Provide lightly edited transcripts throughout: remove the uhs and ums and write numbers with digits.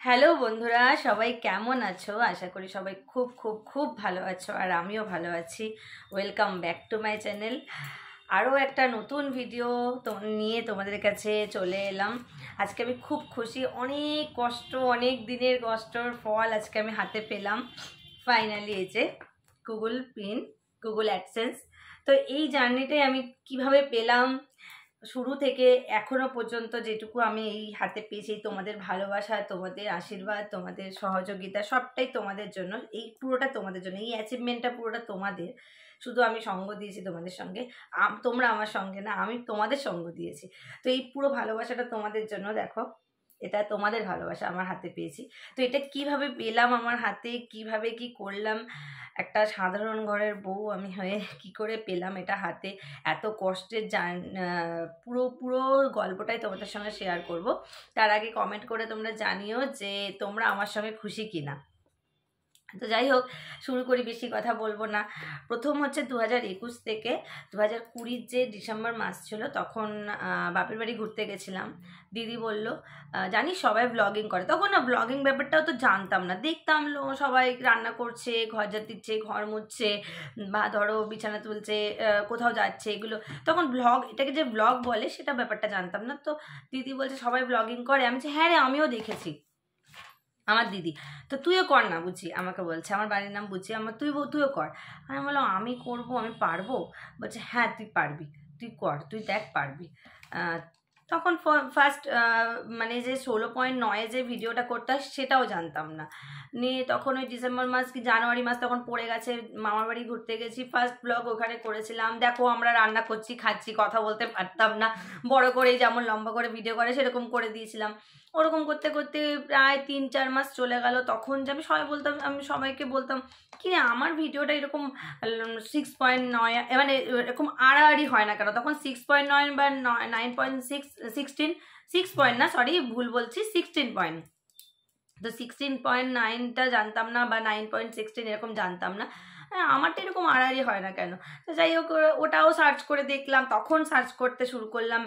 Hello বন্ধুরা, সবাই কেমন আছো? আশা করি সবাই খুব খুব খুব ভালো আছো, আর আমিও ভালো আছি। Welcome back to my channel. আরও একটা নতুন ভিডিও নিয়ে তোমাদের কাছে চলে এলাম। আজকে আমি খুব খুশি, অনেক কষ্ট, অনেক দিনের কষ্টর ফল আজকে আমি হাতে পেলাম। ফাইনালি এই যে গুগল পিন, গুগল অ্যাডসেন্স। তো এই জার্নিটাই আমি কিভাবে পেলাম, শুরু থেকে এখনো পর্যন্ত যেটুকু আমি এই হাতে পেয়েছি, তোমাদের ভালোবাসা, তোমাদের আশীর্বাদ, তোমাদের সহযোগিতা, সবটাই তোমাদের জন্য। এই পুরোটা তোমাদের জন্য, এই অ্যাচিভমেন্টটা পুরোটা তোমাদের। শুধু আমি সঙ্গ দিয়েছি তোমাদের সঙ্গে, তোমরা আমার সঙ্গে না, আমি তোমাদের সঙ্গ দিয়েছি। তো এই পুরো ভালোবাসাটা তোমাদের জন্য। দেখো, এটা তোমাদের ভালোবাসা আমার হাতে পেয়েছি। তো এটা কিভাবে পেলাম আমার হাতে, কিভাবে কি করলাম, একটা সাধারণ ঘরের বউ আমি হয়ে কি করে পেলাম এটা হাতে, এত কষ্টের পুরো পুরো গল্পটাই তোমাদের সঙ্গে শেয়ার করব। তার আগে কমেন্ট করে তোমরা জানিও যে তোমরা আমার সঙ্গে খুশি কিনা। তো যাই হোক, শুরু করি, বেশি কথা বলবো না। প্রথম হচ্ছে 2021 থেকে 2020 যে ডিসেম্বর মাস ছিল, তখন বাপের বাড়ি ঘুরতে গেছিলাম। দিদি বলল, জানিস সবাই ব্লগিং করে। তখন না ব্লগিং ব্যাপারটাও তো জানতাম না, দেখতাম সবাই রান্না করছে, ঘর ঝাড় দিচ্ছে, ঘর মুছছে, বা ধরো বিছানা তুলছে, কোথাও যাচ্ছে, এগুলো তখন ব্লগ, এটাকে যে ব্লগ বলে সেটা ব্যাপারটা জানতাম না। তো দিদি বলছে সবাই ব্লগিং করে। আমি বলছি হ্যাঁ রে, আমিও দেখেছি। আমার দিদি, তো তুইও কর না বুঝি, আমাকে বলছে, আমার বাড়ির নাম বুঝি, আমার তুইও কর। আমি বললাম আমি করবো, আমি পারবো? বলছে হ্যাঁ তুই পারবি, তুই কর, তুই দেখ পারবি। তখন ফার্স্ট মানে যে 16.9 যে ভিডিওটা করতে হয় সেটাও জানতাম না। নিয়ে তখন ওই ডিসেম্বর মাস কি জানুয়ারি মাস তখন পড়ে গেছে, মামার বাড়ি ঘুরতে গেছি, ফার্স্ট ব্লগ ওখানে করেছিলাম। দেখো আমরা রান্না করছি, খাচ্ছি, কথা বলতে পারতাম না, বড় করে যেমন লম্বা করে ভিডিও করে সেরকম করে দিয়েছিলাম। ওরকম করতে করতে প্রায় 3-4 মাস চলে গেল। তখন যে আমি সবাইকে বলতাম কি রে, আমার ভিডিওটা এরকম 6.9 মানে এরকম আড়াআড়ি হয় না কেন? তখন 6.9 বা 9.6, 6 পয়েন্ট না, সরি ভুল বলছি, 16 পয়েন্ট। তো 16.9টা জানতাম না, বা 9.16 এরকম জানতাম না। আমারটা এরকম আড়াআড়ি হয় না কেন? তো যাই হোক, ওটাও সার্চ করে দেখলাম। তখন সার্চ করতে শুরু করলাম,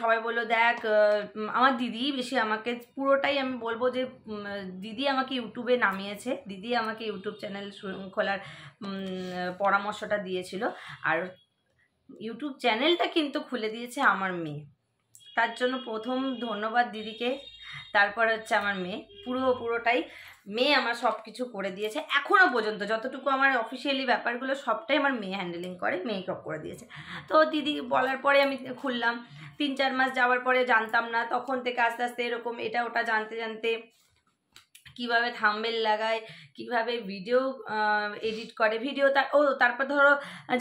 সবাই বললো দেখ, আমার দিদি বেশি আমাকে, পুরোটাই আমি বলবো যে দিদি আমাকে ইউটিউবে নামিয়েছে, দিদি আমাকে ইউটিউব চ্যানেল খোলার পরামর্শটা দিয়েছিল। আর ইউটিউব চ্যানেলটা কিন্তু খুলে দিয়েছে আমার মেয়ে। তার জন্য প্রথম ধন্যবাদ দিদিকে। তারপর হচ্ছে আমার মেয়ে, পুরোটাই মেয়ে আমার সব কিছু করে দিয়েছে। এখনও পর্যন্ত যতটুকু আমার অফিসিয়ালি ব্যাপারগুলো সবটাই আমার মেয়ে হ্যান্ডেলিং করে, মেয়ে সব করে দিয়েছে। তো দিদি বলার পরে আমি খুললাম। 3-4 মাস যাওয়ার পরে জানতাম না, তখন থেকে আস্তে আস্তে এরকম এটা ওটা জানতে জানতে কিভাবে থাম্বনেল লাগায়, কিভাবে ভিডিও এডিট করে, ভিডিও তারপর ধরো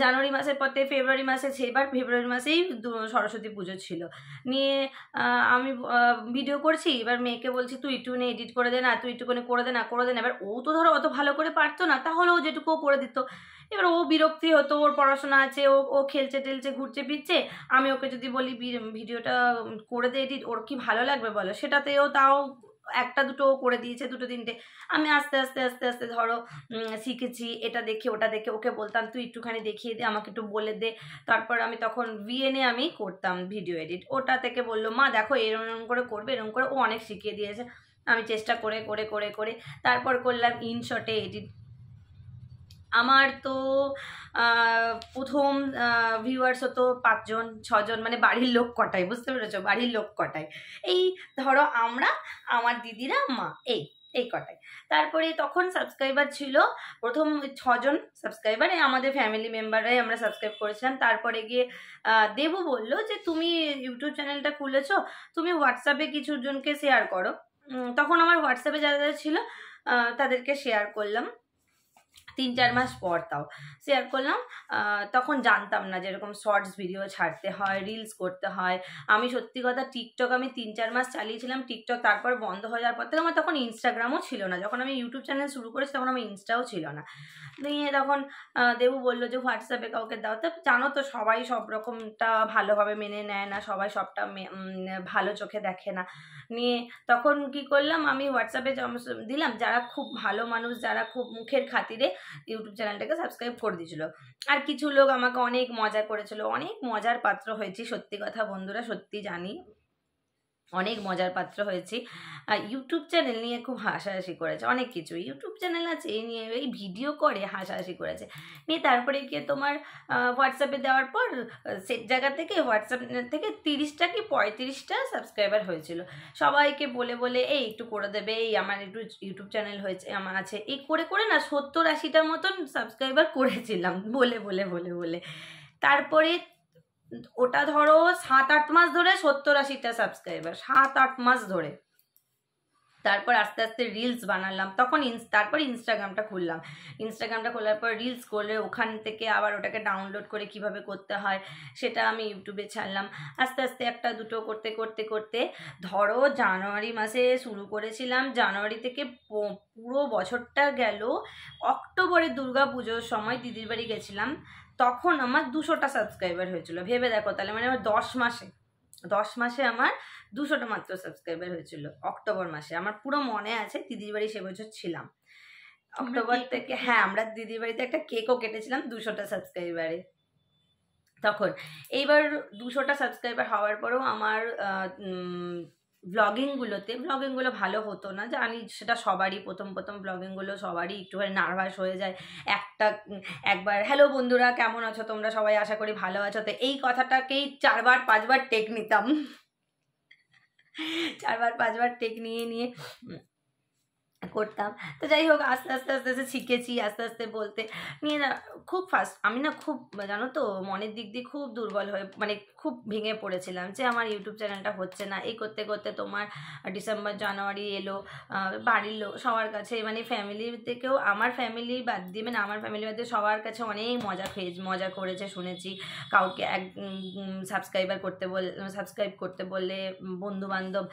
জানুয়ারি মাসের পর থেকে ফেব্রুয়ারি মাসে, সেবার ফেব্রুয়ারি মাসেই সরস্বতী পুজো ছিল। নিয়ে আমি ভিডিও করছি, এবার মেয়েকে বলছি তুই একটুখানি এডিট করে দে না, তুই একটুখানি করে দে না। এবার ও তো ধরো অত ভালো করে পারতো না, তাহলে ও যেটুকু করে দিত। এবার ও বিরক্তি হতো, ওর পড়াশোনা আছে, ও খেলছে টেলছে, ঘুরছে ফিরছে, আমি ওকে যদি বলি ভিডিওটা করে দে এডিট, ওর কি ভালো লাগবে বলো? সেটাতেও তাও একটা দুটো করে দিয়েছে, দুটো তিনটে। আমি আস্তে আস্তে আস্তে আস্তে ধরো শিখেছি, এটা দেখে ওটা দেখে ওকে বলতাম তুই একটুখানি দেখিয়ে দে, আমাকে একটু বলে দে। তারপর আমি তখন ভিএনে আমি করতাম ভিডিও এডিট, ওটা থেকে বললো মা দেখো এরকম করে করবে, এরকম করে। ও অনেক শিখিয়ে দিয়েছে, আমি চেষ্টা করে করে করে করে তারপর করলাম ইনশটে এডিট। আমার তো প্রথম ভিউয়ার্স হতো 5-6 জন, মানে বাড়ির লোক কটায়, বুঝতে পেরেছো? বাড়ির লোক কটায়, এই ধরো আমরা, আমার দিদিরা, মা, এই কটায়। তারপরে তখন সাবস্ক্রাইবার ছিল প্রথম 6 জন সাবস্ক্রাইবার, আমাদের ফ্যামিলি মেম্বাররাই আমরা সাবস্ক্রাইব করেছিলাম। তারপরে গিয়ে দেবু বললো যে তুমি ইউটিউব চ্যানেলটা খুলেছো, তুমি হোয়াটসঅ্যাপে কিছু জনকে শেয়ার করো। তখন আমার হোয়াটসঅ্যাপে যারা যারা ছিল তাদেরকে শেয়ার করলাম। 3-4 মাস পর তাও শেয়ার করলাম। তখন জানতাম না যেরকম শর্টস ভিডিও ছাড়তে হয়, রিলস করতে হয়। আমি সত্যি কথা টিকটক আমি 3-4 মাস চালিয়েছিলাম টিকটক, তারপর বন্ধ হয়ে যাওয়ার পর থেকে আমার তখন ইনস্টাগ্রামও ছিল না। যখন আমি ইউটিউব চ্যানেল শুরু করেছি তখন আমার ইনস্টাও ছিল না। নিয়ে তখন দেবু বললো যে হোয়াটসঅ্যাপে কাউকে দাও। তো জানো তো সবাই সব রকমটা ভালোভাবে মেনে নেয় না, সবাই সবটা ভালো চোখে দেখে না। নিয়ে তখন কি করলাম, আমি হোয়াটসঅ্যাপে দিলাম, যারা খুব ভালো মানুষ, যারা খুব মুখের খাতিরে ইউটিউব চ্যানেলটাকে সাবস্ক্রাইব করে দিয়েছিল। আর কিছু লোক আমাকে অনেক মজা করেছিল, অনেক মজার পাত্র হয়েছি, সত্যি কথা বন্ধুরা, সত্যি জানি। অনেক মজার পাত্র হয়েছি। ইউটিউব চ্যানেল নিয়ে খুব হাসাহাসি করেছে, অনেক কিছু ইউটিউব চ্যানেল আছে এই নিয়ে, এই ভিডিও করে হাসাহাসি করেছে নিয়ে। তারপরে গিয়ে তোমার হোয়াটসঅ্যাপে দেওয়ার পর সে জায়গা থেকে হোয়াটসঅ্যাপ থেকে 30টা কি 35টা সাবস্ক্রাইবার হয়েছিল। সবাইকে বলে বলে এই একটু করে দেবে, এই আমার একটু ইউটিউব চ্যানেল হয়েছে আমার আছে, এই করে করে না 70-80টার মতন সাবস্ক্রাইবার করেছিলাম বলে বলে বলে বলে। তারপরে ওটা ধরো 7-8 মাস ধরে 70-80টা সাবস্ক্রাইবার, 7-8 মাস ধরে। তারপর আস্তে আস্তে রিলস বানালাম, তখন তারপর ইনস্টাগ্রামটা খুললাম। ইনস্টাগ্রামটা খোলার পর রিলস করলে ওখান থেকে আবার ওটাকে ডাউনলোড করে কিভাবে করতে হয় সেটা আমি ইউটিউবে ছাড়লাম। আস্তে আস্তে একটা দুটো করতে করতে করতে ধরো জানুয়ারি মাসে শুরু করেছিলাম, জানুয়ারি থেকে পুরো বছরটা গেল। অক্টোবরে দুর্গা পুজোর সময় দিদির বাড়ি গেছিলাম, তখন আমার 200টা সাবস্ক্রাইবার হয়েছিল। ভেবে দেখো তাহলে, মানে আমার 10 মাসে আমার 200টা মাত্র সাবস্ক্রাইবার হয়েছিল। অক্টোবর মাসে আমার পুরো মনে আছে, দিদির বাড়ি সে বছর ছিলাম অক্টোবর থেকে। হ্যাঁ, আমরা দিদির বাড়িতে একটা কেকও কেটেছিলাম 200টা সাবস্ক্রাইবারে তখন। এইবার 200টা সাবস্ক্রাইবার হওয়ার পরেও আমার ব্লগিংগুলো ভালো হতো না, জানি সেটা সবারই। প্রথম ব্লগিংগুলো সবারই একটুখানি নার্ভাস হয়ে যায়। একবার হ্যালো বন্ধুরা কেমন আছো তোমরা সবাই, আশা করি ভালো আছো, তো এই কথাটাকেই 4-5বার টেক নিতাম। 4-5বার টেক নিয়ে করতাম। তো যাই হোক, আস্তে আস্তে শিখেছি, আস্তে আস্তে বলতে নিয়ে না খুব ফার্স্ট আমি না খুব জানো তো মনের দিক দিয়ে খুব দুর্বল হয়ে, মানে খুব ভেঙে পড়েছিলাম যে আমার ইউটিউব চ্যানেলটা হচ্ছে না। এই করতে করতে তোমার ডিসেম্বর জানুয়ারি এলো, বাড়ির লোক সবার কাছে, মানে ফ্যামিলি থেকেও, আমার ফ্যামিলি বাদ দিয়ে, মানে আমার ফ্যামিলি বাদ দিয়ে সবার কাছে অনেক মজা করেছে শুনেছি। কাউকে সাবস্ক্রাইব করতে বললে বন্ধু বান্ধব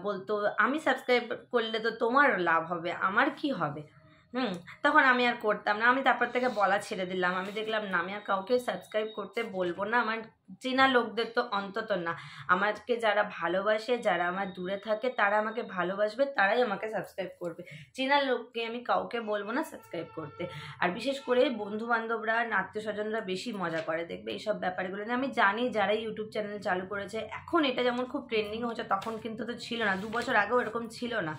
বলতো আমি সাবস্ক্রাইব করলে তো তোমার লাভ হবে, আমার কি হবে। তখন আমি আর করতাম না, আমি তারপর থেকে বলা ছেড়ে দিলাম। আমি দেখলাম না, আমি আর কাউকে সাবস্ক্রাইব করতে বলবো না, আমার চেনা লোকদের তো অন্তত না। আমাকে যারা ভালোবাসে, যারা আমার দূরে থাকে, তারা আমাকে ভালোবাসবে, তারাই আমাকে সাবস্ক্রাইব করবে। চেনা লোককে আমি কাউকে বলবো না সাবস্ক্রাইব করতে। আর বিশেষ করে বন্ধু বান্ধবরা, আত্মীয় স্বজনরা বেশি মজা করে দেখবে এইসব ব্যাপারগুলো নিয়ে। আমি জানি যারা ইউটিউব চ্যানেল চালু করেছে এখন, এটা যেমন খুব ট্রেন্ডিং হচ্ছে, তখন কিন্তু তো ছিল না, 2 বছর আগেও এরকম ছিল না।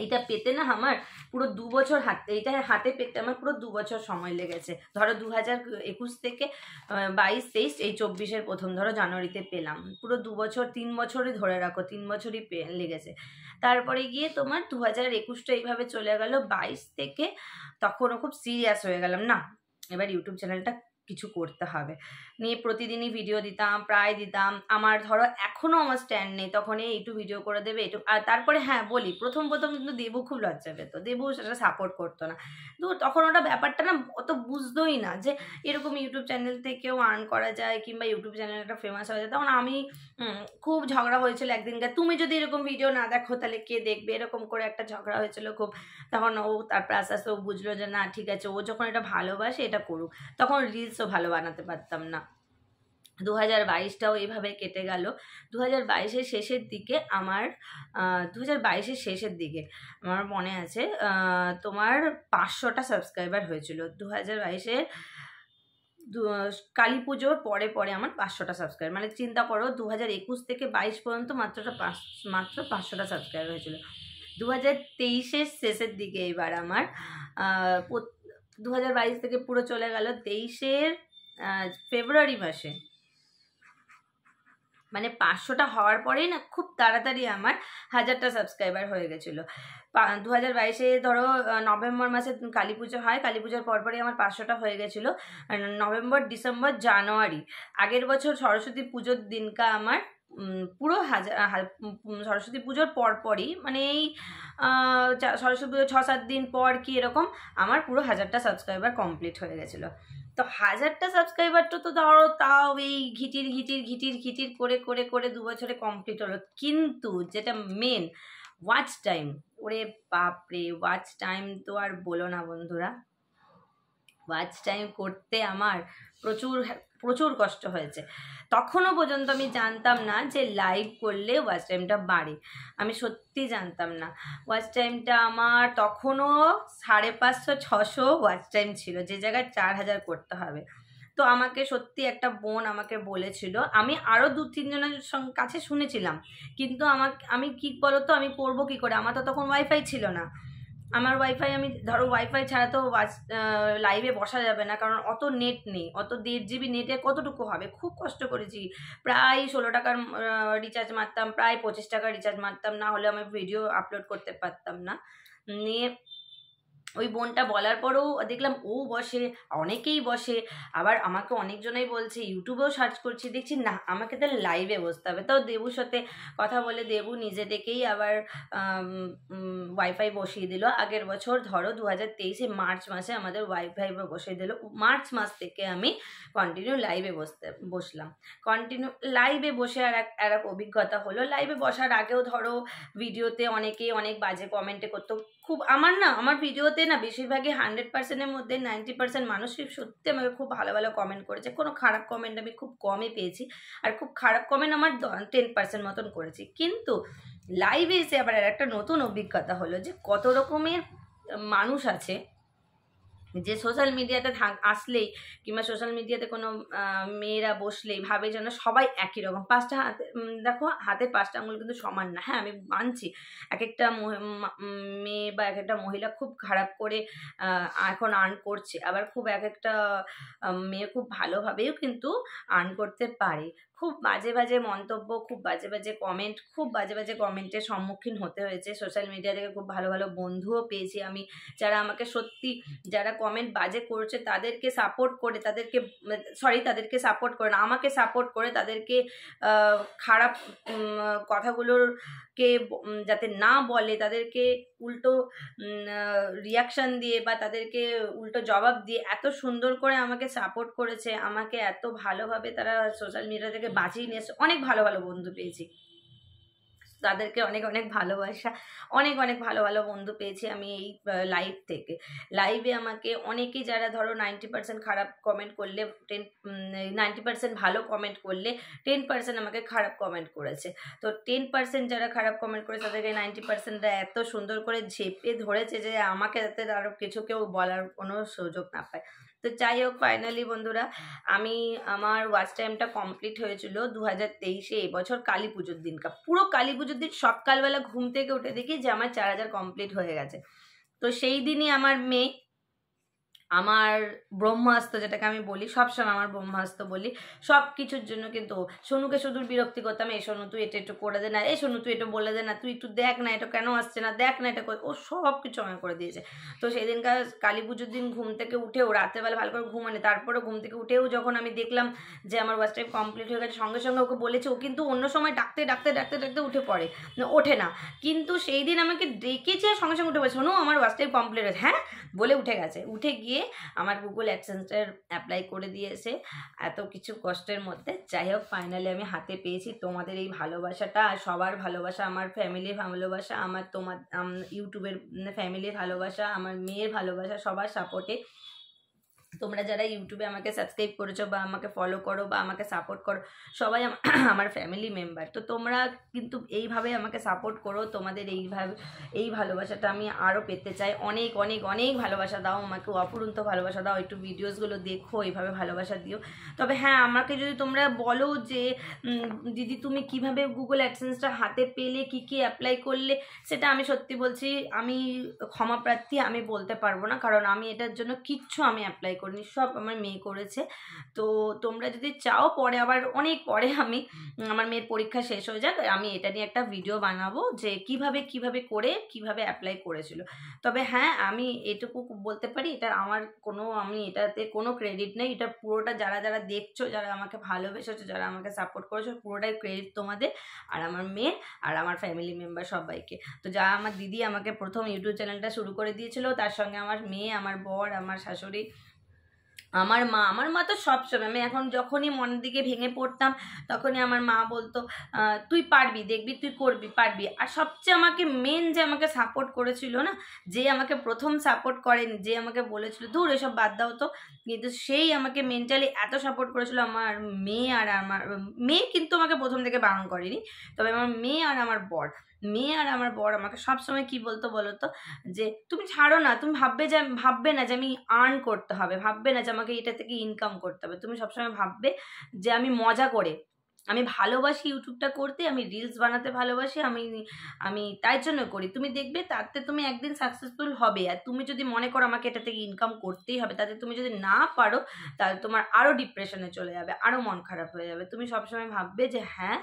এইটা পেতে না আমার পুরো 2 বছর এইটা হাতে পেতে আমার পুরো 2 বছর সময় লেগেছে। ধরো 2021 থেকে 22-23 এই 24-এর প্রথম ধরো জানুয়ারিতে পেলাম, পুরো 2 বছর 3 বছরই ধরে রাখো, 3 বছরই লেগেছে। তারপরে গিয়ে তোমার 2021টা এইভাবে চলে গেল। 22 থেকে তখনও খুব সিরিয়াস হয়ে গেলাম, না এবার ইউটিউব চ্যানেলটা কিছু করতে হবে নিয়ে প্রতিদিনই ভিডিও দিতাম, প্রায় দিতাম। আমার ধরো এখনও আমার স্ট্যান্ড নেই, তখন একটু ভিডিও করে দেবে একটু। আর তারপরে হ্যাঁ বলি, প্রথম কিন্তু দেবু খুব লজ্জা পেত, দেবু সেটা সাপোর্ট করতো না। তো তখন ওটা ব্যাপারটা না অত বুঝতোই না যে এরকম ইউটিউব চ্যানেল থেকেও আর্ন করা যায়, কিংবা ইউটিউব চ্যানেলটা ফেমাস হয়ে যায়। তখন আমি খুব ঝগড়া হয়েছিল একদিনকে, তুমি যদি এরকম ভিডিও না দেখো তাহলে কে দেখবে, এরকম করে একটা ঝগড়া হয়েছিল খুব। তখন ও তারপর আস্তে আস্তে ও বুঝলো যে না ঠিক আছে, ও যখন এটা ভালোবাসে এটা করুক। তখন রিলসও ভালো বানাতে পারতাম না। 2022টাও এইভাবে কেটে গেল। 2022-এর শেষের দিকে আমার 2022-এর শেষের দিকে আমার মনে আছে তোমার 500টা সাবস্ক্রাইবার হয়েছিল। 2022-এর কালী পুজোর পরে আমার 500টা সাবস্ক্রাইবার, মানে চিন্তা করো 2021 থেকে 22 পর্যন্ত মাত্র 500টা সাবস্ক্রাইবার হয়েছিল। 2023-এর শেষের দিকে এবার আমার 2022 থেকে পুরো চলে গেল 23-এর ফেব্রুয়ারি মাসে, মানে 500টা হওয়ার পরেই না খুব তাড়াতাড়ি আমার 1000টা সাবস্ক্রাইবার হয়ে গেছিলো। 2022-এ ধরো নভেম্বর মাসে কালী পুজো হয়, কালী পুজোর পরপরই আমার 500টা হয়ে গেছিলো। নভেম্বর, ডিসেম্বর, জানুয়ারি আগের বছর সরস্বতী পুজোর দিনকা আমার পুরো সরস্বতী পুজোর পরপরই, মানে এই সরস্বতী পুজোর 6-7 দিন পর কি এরকম আমার পুরো 1000টা সাবস্ক্রাইবার কমপ্লিট হয়ে গেছিলো। তো 1000টা সাবস্ক্রাইবারটা তো ধরো তাও এই ঘিটির করে 2 বছরে কমপ্লিট হলো। কিন্তু যেটা মেন ওয়াচ টাইম, ওরে বাপরে ওয়াচ টাইম তো আর বলো না বন্ধুরা। ওয়াচ টাইম করতে আমার প্রচুর কষ্ট হয়েছে। তখনও পর্যন্ত আমি জানতাম না যে লাইভ করলে ওয়াচ টাইমটা বাড়ে, আমি সত্যি জানতাম না। ওয়াচ টাইমটা আমার তখনও 550-600 ওয়াচ টাইম ছিল, যে জায়গায় 4000 করতে হবে। তো তো আমাকে সত্যি একটা বোন আমাকে বলেছিল, আমি আরও 2-3 জনের কাছে শুনেছিলাম, কিন্তু আমি কি বলতো, আমি করবো কি করে, আমার তো তখন ওয়াইফাই ছিল না। আমার ওয়াইফাই, আমি ধরো ওয়াইফাই ছাড়া তো লাইভে বসা যাবে না, কারণ অত নেট নেই, অত 1.5 GB নেটে কতটুকু হবে। খুব কষ্ট করেছি, প্রায় 16 টাকার রিচার্জ মারতাম, প্রায় 25 টাকার রিচার্জ মারতাম, না হলে আমি ভিডিও আপলোড করতে পারতাম না। নিয়ে ওই বোনটা বলার পরেও দেখলাম ও বসে, অনেকেই বসে, আবার আমাকে অনেকজনেই বলছে, ইউটিউবেও সার্চ করছি, দেখছি না আমাকে তো লাইভে বসতে হবে। তো দেবুর সাথে কথা বলে দেবু নিজে থেকেই আবার ওয়াইফাই বসিয়ে দিল। আগের বছর ধরো 2023 মার্চ মাসে আমাদের ওয়াইফাই বসিয়ে দিল। মার্চ মাস থেকে আমি কন্টিনিউ লাইভে বসলাম। কন্টিনিউ লাইভে বসে আর এক অভিজ্ঞতা হলো। লাইভে বসার আগেও ধরো ভিডিওতে অনেকেই অনেক বাজে কমেন্টে করতো, খুব আমার ভিডিওতে না বেশিরভাগই 100%-এর মধ্যে 90% মানুষই সত্যি আমাকে খুব ভালো ভালো কমেন্ট করেছে। কোনো খারাপ কমেন্ট আমি খুব কমই পেয়েছি, আর খুব খারাপ কমেন্ট আমার 10% মতন করেছি। কিন্তু লাইভে এসে আবার একটা নতুন অভিজ্ঞতা হলো যে কত রকমের মানুষ আছে, যে সোশ্যাল মিডিয়াতে আসলেই কিংবা সোশ্যাল মিডিয়াতে কোনো মেয়েরা বসলেই ভাবে যেন সবাই একই রকম। পাঁচটা হাতে দেখো, হাতে 5টা আঙুল কিন্তু সমান না। হ্যাঁ, আমি মানছি এক একটা মেয়ে বা এক একটা মহিলা খুব খারাপ করে এখন আর্ন করছে, আবার খুব এক একটা মেয়ে খুব ভালোভাবেও কিন্তু আর্ন করতে পারে। খুব বাজে বাজে মন্তব্য, খুব বাজে বাজে কমেন্ট, খুব বাজে বাজে কমেন্টের সম্মুখীন হতে হয়েছে। সোশ্যাল মিডিয়া থেকে খুব ভালো ভালো বন্ধুও পেয়েছি আমি, যারা আমাকে সত্যি, যারা কমেন্ট বাজে করছে তাদেরকে সাপোর্ট করে, তাদেরকে সাপোর্ট করে না, আমাকে সাপোর্ট করে তাদেরকে খারাপ কথাগুলোরকে যাতে না বলে, তাদেরকে উল্টো রিয়াকশান দিয়ে বা তাদেরকে উল্টো জবাব দিয়ে এত সুন্দর করে আমাকে সাপোর্ট করেছে, আমাকে এত ভালোভাবে তারা সোশ্যাল মিডিয়া থেকে বাঁচিয়ে নিয়ে এসে। অনেক ভালো ভালো বন্ধু পেয়েছি, তাদেরকে অনেক অনেক ভালোবাসা। অনেক অনেক ভালো ভালো বন্ধু পেয়েছি আমি এই লাইভ থেকে। লাইভে আমাকে অনেকেই, যারা ধরো 90% খারাপ কমেন্ট করলে 90% ভালো কমেন্ট করলে 10% আমাকে খারাপ কমেন্ট করেছে। তো 10% যারা খারাপ কমেন্ট করেছে তাদেরকে 90%রা এত সুন্দর করে ঝেপে ধরেছে যে আমাকে যাতে আরও কিছু কেউ বলার কোনো সুযোগ না পায়। তো যাই হোক, ফাইনালি বন্ধুরা, আমার ওয়াচ টাইমটা কমপ্লিট হয়েছিল 2023-এ, এবছর কালী পুজোর দিনকা। পুরো কালী পুজোর দিন সকালবেলা ঘুম থেকে উঠে দেখি যে আমার 4000 কমপ্লিট হয়ে গেছে। তো সেই দিনই আমার মেয়ে, আমার ব্রহ্মাস্ত্র যেটাকে আমি বলি, সবসময় আমার ব্রহ্মাস্ত্র বলি, সব কিছুর জন্য কিন্তু সোনুকে শুধু বিরক্তি করতাম, এই সোনু তুই এটা একটু করে দে না, এই সোনু তুই এটা বলে দে না, তুই একটু দেখ না এটা কেন আসছে না, দেখ না এটা, ও সব কিছু আমাকে করে দিয়েছে। তো সেই দিনকার কালী পুজোর দিন ঘুম থেকে উঠেও, রাত্রেবেলা ভালো করে ঘুমানি, তারপরে ঘুম থেকে উঠেও যখন আমি দেখলাম যে আমার ওয়াচ টাইম কমপ্লিট হয়ে গেছে, সঙ্গে সঙ্গে ওকে বলেছে। ও কিন্তু অন্য সময় ডাকতে ডাকতে ডাকতে ডাকতে উঠে পড়ে, ওঠে না, কিন্তু সেই দিন আমাকে ডেকেছে আর সঙ্গে সঙ্গে উঠে পড়ে, শোনো আমার ওয়াচ টাইম কমপ্লিট হয়েছে, হ্যাঁ বলে উঠে গেছে। উঠে গিয়ে আমার গুগল অ্যাডসেন্সের অ্যাপ্লাই করে দিয়েছে এত কিছু কষ্টের মধ্যে। যাই হোক, ফাইনালি আমি হাতে পেয়েছি তোমাদের এই ভালোবাসাটা, আর সবার ভালোবাসা, আমার ফ্যামিলির ভালোবাসা, আমার ইউটিউবের ফ্যামিলির ভালোবাসা, আমার মেয়ের ভালোবাসা, সবার সাপোর্টে তোমরা যারা ইউটিউবে আমাকে সাবস্ক্রাইব করেছো বা আমাকে ফলো করো বা আমাকে সাপোর্ট করো, সবাই আমার ফ্যামিলি মেম্বার। তো তোমরা কিন্তু এইভাবে আমাকে সাপোর্ট করো, তোমাদের এই ভালোবাসাটা আমি আরও পেতে চাই। অনেক অনেক অনেক ভালোবাসা দাও আমাকে, অফুরন্ত ভালোবাসা দাও, একটু ভিডিওসগুলো দেখো, এইভাবে ভালোবাসা দিও। তবে হ্যাঁ, আমাকে যদি তোমরা বলো যে দিদি তুমি কিভাবে গুগল অ্যাডসেন্সটা হাতে পেলে, কি কি অ্যাপ্লাই করলে, সেটা আমি সত্যি বলছি আমি ক্ষমাপ্রার্থী, আমি বলতে পারবো না, কারণ আমি এটার জন্য কিচ্ছু আমি অ্যাপ্লাই করিনি, সব আমার মেয়ে করেছে। তো তোমরা যদি চাও, পরে আবার অনেক পরে আমার মেয়ের পরীক্ষা শেষ হয়ে যাক, আমি এটা নিয়ে একটা ভিডিও বানাবো যে কিভাবে করে কিভাবে অ্যাপ্লাই করেছিল। তবে হ্যাঁ, আমি এটুকু বলতে পারি, এটা আমার আমি এটাতে কোনো ক্রেডিট নেই, এটা পুরোটা যারা যারা দেখছো, যারা আমাকে ভালোবেসেছো, যারা আমাকে সাপোর্ট করেছো, পুরোটাই ক্রেডিট তোমাদের আর আমার মেয়ের আর আমার ফ্যামিলি মেম্বার সবাইকে। তো যারা আমার দিদি আমাকে প্রথম ইউটিউব চ্যানেলটা শুরু করে দিয়েছিল, তার সঙ্গে আমার মেয়ে, আমার বর, আমার শাশুড়ি, আমার মা তো সবসময়, আমি এখন যখনই মনের দিকে ভেঙে পড়তাম তখনই আমার মা বলতো তুই পারবি, দেখবি তুই করবি, পারবি। আর সবচেয়ে আমাকে মেন যে আমাকে সাপোর্ট করেছিল না, যে আমাকে প্রথম সাপোর্ট করেনি, যে আমাকে বলেছিল দূর এসব বাদ দাও তো, কিন্তু সেই আমাকে মেন্টালি এত সাপোর্ট করেছিল আমার মেয়ে। আর আমার মেয়ে কিন্তু আমাকে প্রথম থেকে বারণ করেনি, তবে আমার মেয়ে আর আমার বর মেয়ে আর আমার বর আমাকে সবসময় কি বলতো বলো তো, যে তুমি ছাড়ো না, তুমি ভাববে না যে আমি আর্ন করতে হবে, ভাববে না যে আমাকে এটা থেকে ইনকাম করতে হবে, তুমি সবসময় ভাববে যে আমি মজা করে, আমি ভালোবাসি ইউটিউবটা করতে, আমি রিলস বানাতে ভালোবাসি, আমি আমি তাই জন্য করি। তুমি দেখবে তাতে তুমি একদিন সাকসেসফুল হবে। আর তুমি যদি মনে করো আমাকে এটা থেকে ইনকাম করতেই হবে, তাতে তুমি যদি না পারো তাহলে তোমার আরও ডিপ্রেশনে চলে যাবে, আরও মন খারাপ হয়ে যাবে। তুমি সবসময় ভাববে যে হ্যাঁ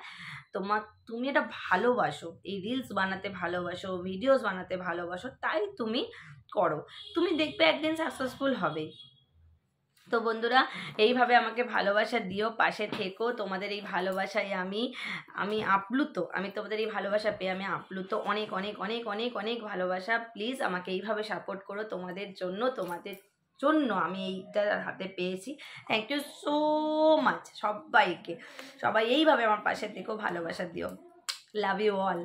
তুমি এটা ভালোবাসো, এই রিলস বানাতে ভালোবাসো, ভিডিওস বানাতে ভালোবাসো, তাই তুমি করো, তুমি দেখবে একদিন সাকসেসফুল হবেই। তো বন্ধুরা, এইভাবে আমাকে ভালোবাসা দিও, পাশে থেকো। তোমাদের এই ভালোবাসায় আমি আমি আপ্লুত, আমি তোমাদের এই ভালোবাসা পেয়ে আমি আপ্লুত। অনেক অনেক অনেক অনেক অনেক ভালোবাসা। প্লিজ আমাকে এইভাবে সাপোর্ট করো, তোমাদের জন্য আমি এইটা হাতে পেয়েছি। থ্যাংক ইউ সো মাচ সবাইকে। সবাই এইভাবে আমার পাশে থেকো, ভালোবাসা দিও। Love you all.